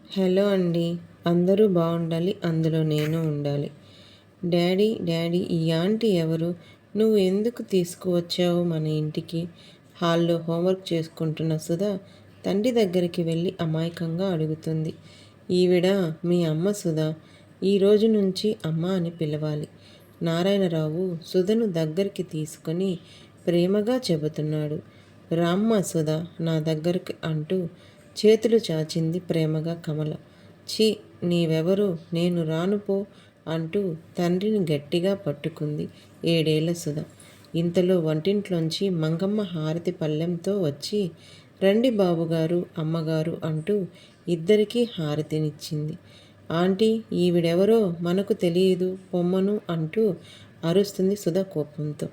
Hello అండి. అందరూ బాగుండాలి, అందులో నేను ఉండాలి. డాడీ డాడీ ఈ ఆంటీ ఎవరు? నువ్వు ఎందుకు తీసుకువచ్చావు మన ఇంటికి? హాల్లో హోంవర్క్ చేసుకుంటున్న సుధా తండ్రి దగ్గరికి వెళ్ళి అమాయకంగా అడుగుతుంది. ఈవిడ మీ అమ్మ సుధా. ఈ రోజు నుంచి అమ్మ అని పిలవాలి. నారాయణరావు సుధను దగ్గరికి తీసుకొని ప్రేమగా చెబుతున్నాడు. రామ్మ సుధా నా దగ్గరికి అంటూ చేతులు చాచింది ప్రేమగా కమల. ఛీ, నీవెవరు? నేను రాను పో అంటూ తండ్రిని గట్టిగా పట్టుకుంది 7 ఏళ్ల సుధ. ఇంతలో వంటింట్లోంచి మంగమ్మ హారతి పళ్ళెంతో వచ్చి రండి బాబుగారు, అమ్మగారు అంటూ ఇద్దరికీ హారతినిచ్చింది. ఆంటీ, ఈవిడెవరో మనకు తెలియదు, పొమ్మను అంటూ అరుస్తుంది సుధ కోపంతో.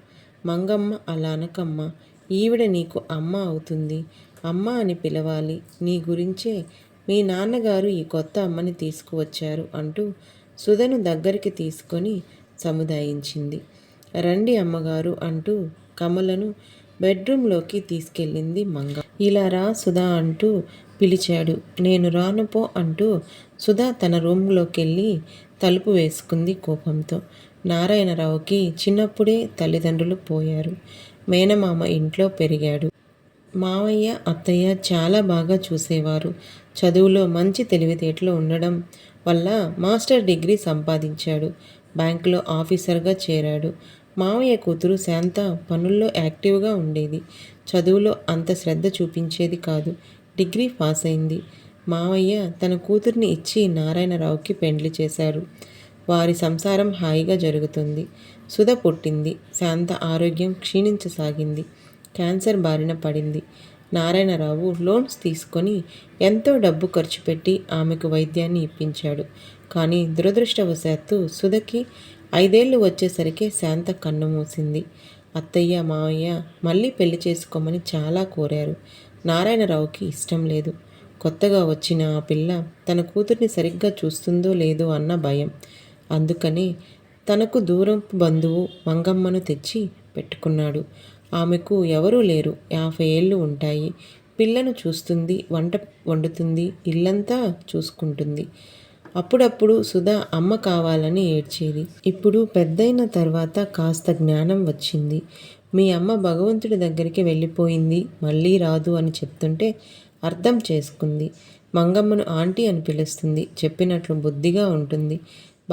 మంగమ్మ అలా అనకమ్మ, ఈవిడ నీకు అమ్మ అవుతుంది. అమ్మ అని పిలవాలి. నీ గురించే మీ నాన్నగారు ఈ కొత్త అమ్మని తీసుకువచ్చారు అంటూ సుధను దగ్గరికి తీసుకొని సముదాయించింది. రండి అమ్మగారు అంటూ కమలను బెడ్రూమ్లోకి తీసుకెళ్ళింది మంగ. ఇలా రా సుధా అంటూ పిలిచాడు. నేను రాను పో అంటూ సుధా తన రూమ్లోకి వెళ్ళి తలుపు వేసుకుంది కోపంతో. నారాయణరావుకి చిన్నప్పుడే తల్లిదండ్రులు పోయారు. మేనమామ ఇంట్లో పెరిగాడు. మావయ్య, అత్తయ్య చాలా బాగా చూసేవారు. చదువులో మంచి తెలివితేటలు ఉండడం వల్ల మాస్టర్ డిగ్రీ సంపాదించాడు. బ్యాంకులో ఆఫీసర్గా చేరాడు. మావయ్య కూతురు శాంత పనుల్లో యాక్టివ్గా ఉండేది. చదువులో అంత శ్రద్ధ చూపించేది కాదు. డిగ్రీ పాస్ అయింది. మావయ్య తన కూతుర్ని ఇచ్చి నారాయణరావుకి పెండ్లి చేశారు. వారి సంసారం హాయిగా జరుగుతుంది. సుధ పుట్టింది. శాంత ఆరోగ్యం క్షీణించసాగింది. క్యాన్సర్ బారిన పడింది. నారాయణరావు లోన్స్ తీసుకొని ఎంతో డబ్బు ఖర్చు పెట్టి ఆమెకు వైద్యాన్ని ఇప్పించాడు. కానీ దురదృష్టవశాత్తు సుధకి 5 ఏళ్ళు వచ్చేసరికి శాంత కన్ను మూసింది. అత్తయ్య, మావయ్య మళ్ళీ పెళ్లి చేసుకోమని చాలా కోరారు. నారాయణరావుకి ఇష్టం లేదు. కొత్తగా వచ్చిన ఆ పిల్ల తన కూతుర్ని సరిగ్గా చూస్తుందో లేదో అన్న భయం. అందుకనే తనకు దూరపు బంధువు మంగమ్మను తెచ్చి పెట్టుకున్నాడు. ఆమెకు ఎవరూ లేరు. 50 ఏళ్ళు ఉంటాయి. పిల్లను చూస్తుంది, వంట వండుతుంది, ఇల్లంతా చూసుకుంటుంది. అప్పుడప్పుడు సుధా అమ్మ కావాలని ఏడ్చేది. ఇప్పుడు పెద్దయిన తర్వాత కాస్త జ్ఞానం వచ్చింది. మీ అమ్మ భగవంతుడి దగ్గరికి వెళ్ళిపోయింది, మళ్ళీ రాదు అని చెప్తుంటే అర్థం చేసుకుంది. మంగమ్మను ఆంటీ అని పిలుస్తుంది. చెప్పినట్లు బుద్ధిగా ఉంటుంది.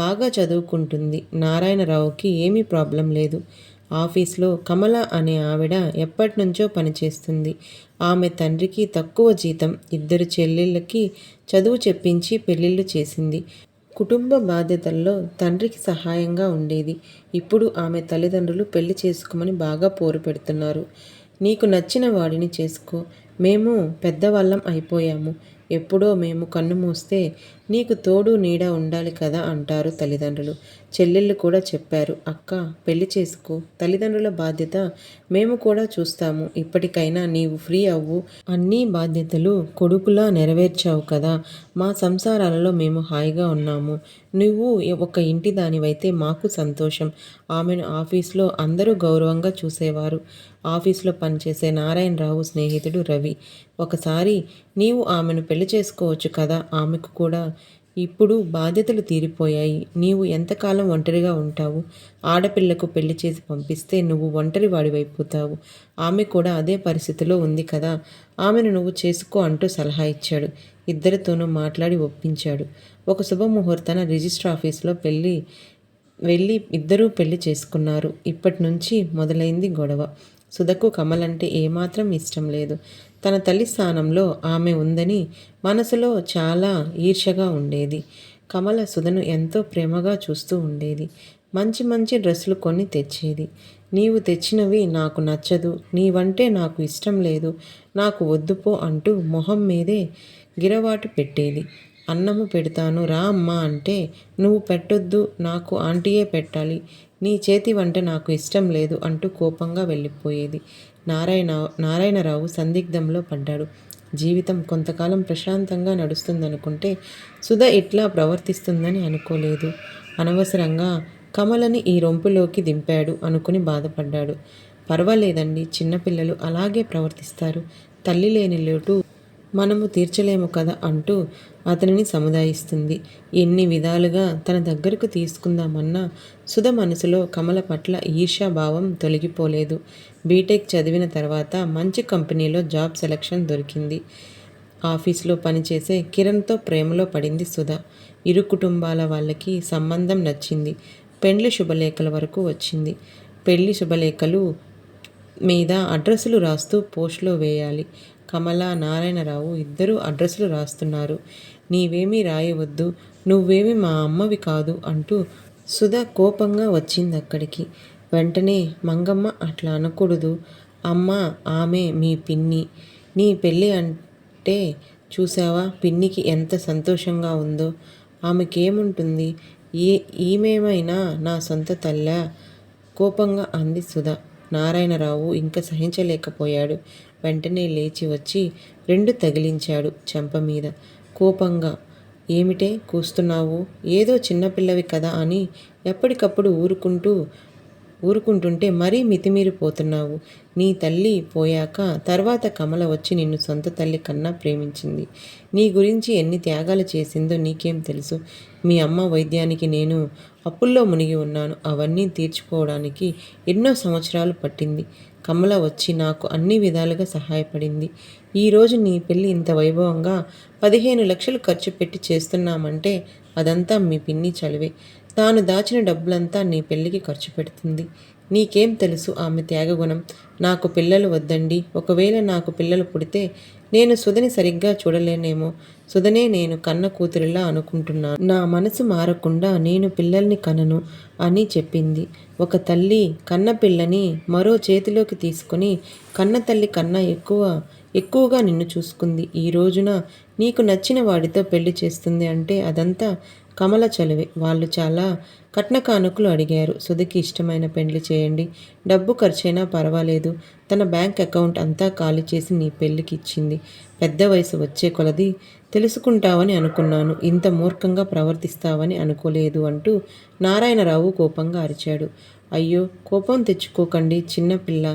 బాగా చదువుకుంటుంది. నారాయణరావుకి ఏమీ ప్రాబ్లం లేదు. ఆఫీస్లో కమల అనే ఆవిడ ఎప్పటినుంచో పనిచేస్తుంది. ఆమె తండ్రికి తక్కువ జీతం. 2 చెల్లెళ్ళకి చదువు చెప్పించి పెళ్ళిళ్ళు చేసింది. కుటుంబ బాధ్యతల్లో తండ్రికి సహాయంగా ఉండేది. ఇప్పుడు ఆమె తల్లిదండ్రులు పెళ్లి చేసుకోమని బాగా పోరు పెడుతున్నారు. నీకు నచ్చిన వాడిని చేసుకో. మేము పెద్దవాళ్ళం అయిపోయాము. ఎప్పుడో మేము కన్ను మూస్తే నీకు తోడు నీడ ఉండాలి కదా అంటారు తల్లిదండ్రులు. చెల్లెళ్ళు కూడా చెప్పారు, అక్క పెళ్లి చేసుకో, తల్లిదండ్రుల బాధ్యత మేము కూడా చూస్తాము. ఇప్పటికైనా నీవు ఫ్రీ అవ్వు. అన్ని బాధ్యతలు కొడుకులా నెరవేర్చావు కదా. మా సంసారాలలో మేము హాయిగా ఉన్నాము. నువ్వు ఒక ఇంటి దానివైతే మాకు సంతోషం. ఆమెను ఆఫీస్లో అందరూ గౌరవంగా చూసేవారు. ఆఫీస్లో పనిచేసే నారాయణరావు స్నేహితుడు రవి. ఒకసారి నీవు ఆమెను పెళ్లి చేసుకోవచ్చు కదా. ఆమెకు కూడా ఇప్పుడు బాధ్యతలు తీరిపోయాయి. నీవు ఎంతకాలం ఒంటరిగా ఉంటావు? ఆడపిల్లకు పెళ్లి చేసి పంపిస్తే నువ్వు ఒంటరి వాడివైపోతావు. ఆమె కూడా అదే పరిస్థితిలో ఉంది కదా. ఆమెను నువ్వు చేసుకో అంటూ సలహా ఇచ్చాడు. ఇద్దరితోనూ మాట్లాడి ఒప్పించాడు. ఒక శుభముహూర్తాన రిజిస్టర్ ఆఫీస్లో వెళ్ళి ఇద్దరూ పెళ్లి చేసుకున్నారు. ఇప్పటి నుంచి మొదలైంది గొడవ. సుధకు కమలంటే ఏమాత్రం ఇష్టం లేదు. తన తల్లి స్థానంలో ఆమె ఉందని మనసులో చాలా ఈర్ష్యగా ఉండేది. కమల సుధను ఎంతో ప్రేమగా చూస్తూ ఉండేది. మంచి మంచి డ్రెస్సులు కొని తెచ్చేది. నీవు తెచ్చినవి నాకు నచ్చదు, నీవంటే నాకు ఇష్టం లేదు, నాకు వద్దుపో అంటూ మొహం మీదే గిరవాటు పెట్టేది. అన్నము పెడతాను రా అమ్మా అంటే నువ్వు పెట్టొద్దు, నాకు ఆంటీయే పెట్టాలి, నీ చేతి వంట నాకు ఇష్టం లేదు అంటూ కోపంగా వెళ్ళిపోయేది. నారాయణరావు సందిగ్ధంలో పడ్డాడు. జీవితం కొంతకాలం ప్రశాంతంగా నడుస్తుందనుకుంటే సుధ ఇట్లా ప్రవర్తిస్తుందని అనుకోలేదు. అనవసరంగా కమలని ఈ రొంపులోకి దింపాడు అనుకుని బాధపడ్డాడు. పర్వాలేదండి, చిన్నపిల్లలు అలాగే ప్రవర్తిస్తారు. తల్లి లేని లోటు మనము తీర్చలేము కదా అంటూ అతనిని సముదాయిస్తుంది. ఎన్ని విధాలుగా తన దగ్గరకు తీసుకుందామన్నా సుధ మనసులో కమల పట్ల ఈర్ష్యాభావం తొలగిపోలేదు. బీటెక్ చదివిన తర్వాత మంచి కంపెనీలో జాబ్ సెలక్షన్ దొరికింది. ఆఫీస్లో పనిచేసే కిరణ్తో ప్రేమలో పడింది సుధ. ఇరు కుటుంబాల వాళ్ళకి సంబంధం నచ్చింది. పెండ్లి శుభలేఖల వరకు వచ్చింది. పెళ్లి శుభలేఖలు మీద అడ్రస్సులు రాస్తూ పోస్ట్లో వేయాలి. కమల, నారాయణరావు ఇద్దరూ అడ్రస్సులు రాస్తున్నారు. నీవేమీ రాయవద్దు, నువ్వేమీ మా అమ్మవి కాదు అంటూ సుధ కోపంగా వచ్చింది అక్కడికి. వెంటనే మంగమ్మ అట్లా అనకూడదు అమ్మ, ఆమె మీ పిన్ని. నీ పెళ్ళి అంటే చూసావా పిన్నికి ఎంత సంతోషంగా ఉందో. ఆమెకేముంటుంది, ఈమెమైనా నా సొంత తల్లా? కోపంగా అంది సుధ. నారాయణరావు ఇంకా సహించలేకపోయాడు. వెంటనే లేచి వచ్చి 2 తగిలించాడు చెంప మీద కోపంగా. ఏమిటే కూస్తున్నావు? ఏదో చిన్నపిల్లవి కదా అని ఎప్పటికప్పుడు ఊరుకుంటుంటే మరీ మితిమీరిపోతున్నావు. నీ తల్లి పోయాక తర్వాత కమల వచ్చి నిన్ను సొంత తల్లి కన్నా ప్రేమించింది. నీ గురించి ఎన్ని త్యాగాలు చేసిందో నీకేం తెలుసు? మీ అమ్మ వైద్యానికి నేను అప్పుల్లో మునిగి ఉన్నాను. అవన్నీ తీర్చుకోవడానికి ఎన్నో సంవత్సరాలు పట్టింది. కమల వచ్చి నాకు అన్ని విధాలుగా సహాయపడింది. ఈరోజు నీ పెళ్ళి ఇంత వైభవంగా 15 లక్షలు ఖర్చు పెట్టి చేస్తున్నామంటే అదంతా మీ పిన్ని చలివే. తాను దాచిన డబ్బులంతా నీ పెళ్ళికి ఖర్చు పెడుతుంది. నీకేం తెలుసు ఆమె త్యాగగుణం? నాకు పిల్లలు వద్దండి. ఒకవేళ నాకు పిల్లలు పుడితే నేను సుధని సరిగ్గా చూడలేనేమో. సుధనే నేను కన్న కూతురిలా అనుకుంటున్నాను. నా మనసు మారకుండా నేను పిల్లల్ని కనను అని చెప్పింది. ఒక తల్లి కన్న పిల్లని మరో చేతిలోకి తీసుకొని కన్న తల్లి కన్నా ఎక్కువగా నిన్ను చూసుకుంది. ఈ రోజున నీకు నచ్చిన వాడితో పెళ్లి చేస్తుంది అంటే అదంతా కమల చలువే. వాళ్ళు చాలా కట్న కానుకలు అడిగారు. సుధకి ఇష్టమైన పెళ్లి చేయండి, డబ్బు ఖర్చైనా పర్వాలేదు. తన బ్యాంక్ అకౌంట్ అంతా ఖాళీ చేసి నీ పెళ్లికి ఇచ్చింది. పెద్ద వయసు వచ్చే కొలది తెలుసుకుంటావని అనుకున్నాను, ఇంత మూర్ఖంగా ప్రవర్తిస్తావని అనుకోలేదు అంటూ నారాయణరావు కోపంగా అరిచాడు. అయ్యో, కోపం తెచ్చుకోకండి, చిన్నపిల్ల,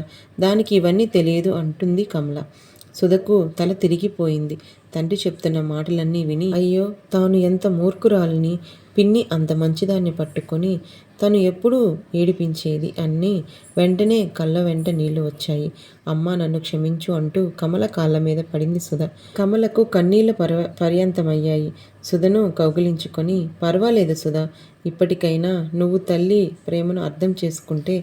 దానికి ఇవన్నీ తెలియదు అంటుంది కమల. సుధకు తల తిరిగిపోయింది. తండ్రి చెప్తున్న మాటలన్నీ విని అయ్యో, తాను ఎంత మూర్ఖురాలిని, పిన్ని అంత మంచిదాన్ని పట్టుకొని తను ఎప్పుడూ ఏడిపించేది అన్నీ వెంటనే కళ్ళ వెంట నీళ్లు వచ్చాయి. అమ్మా, నన్ను క్షమించు అంటూ కమల కాళ్ళ మీద పడింది సుధ. కమలకు కన్నీళ్ల పర్యంతమయ్యాయి. సుధను కౌగిలించుకొని పర్వాలేదు సుధ, ఇప్పటికైనా నువ్వు తల్లి ప్రేమను అర్థం చేసుకుంటే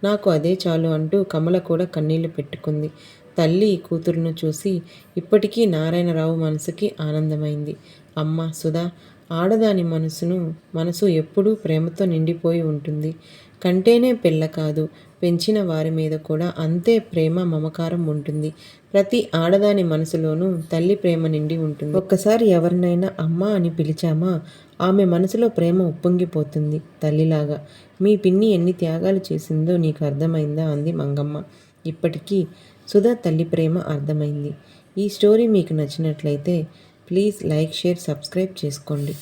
నాకు అదే చాలు అంటూ కమల కూడా కన్నీళ్లు పెట్టుకుంది. తల్లి కూతురును చూసి ఇప్పటికీ నారాయణరావు మనసుకి ఆనందమైంది. అమ్మ సుధా, ఆడదాని మనసు ఎప్పుడూ ప్రేమతో నిండిపోయి ఉంటుంది. కంటేనే పిల్ల కాదు, పెంచిన వారి మీద కూడా అంతే ప్రేమ, మమకారం ఉంటుంది. ప్రతి ఆడదాని మనసులోనూ తల్లి ప్రేమ నిండి ఉంటుంది. ఒక్కసారి ఎవరినైనా అమ్మ అని పిలిచామా ఆమె మనసులో ప్రేమ ఉప్పొంగిపోతుంది తల్లిలాగా. మీ పిన్ని ఎన్ని త్యాగాలు చేసిందో నీకు అర్థమైందా అంది మంగమ్మ. ఇప్పటికీ సుధా తల్లి ప్రేమ అర్థమైంది. ఈ స్టోరీ మీకు నచ్చినట్లయితే ప్లీజ్ లైక్, షేర్, సబ్స్క్రైబ్ చేసుకోండి.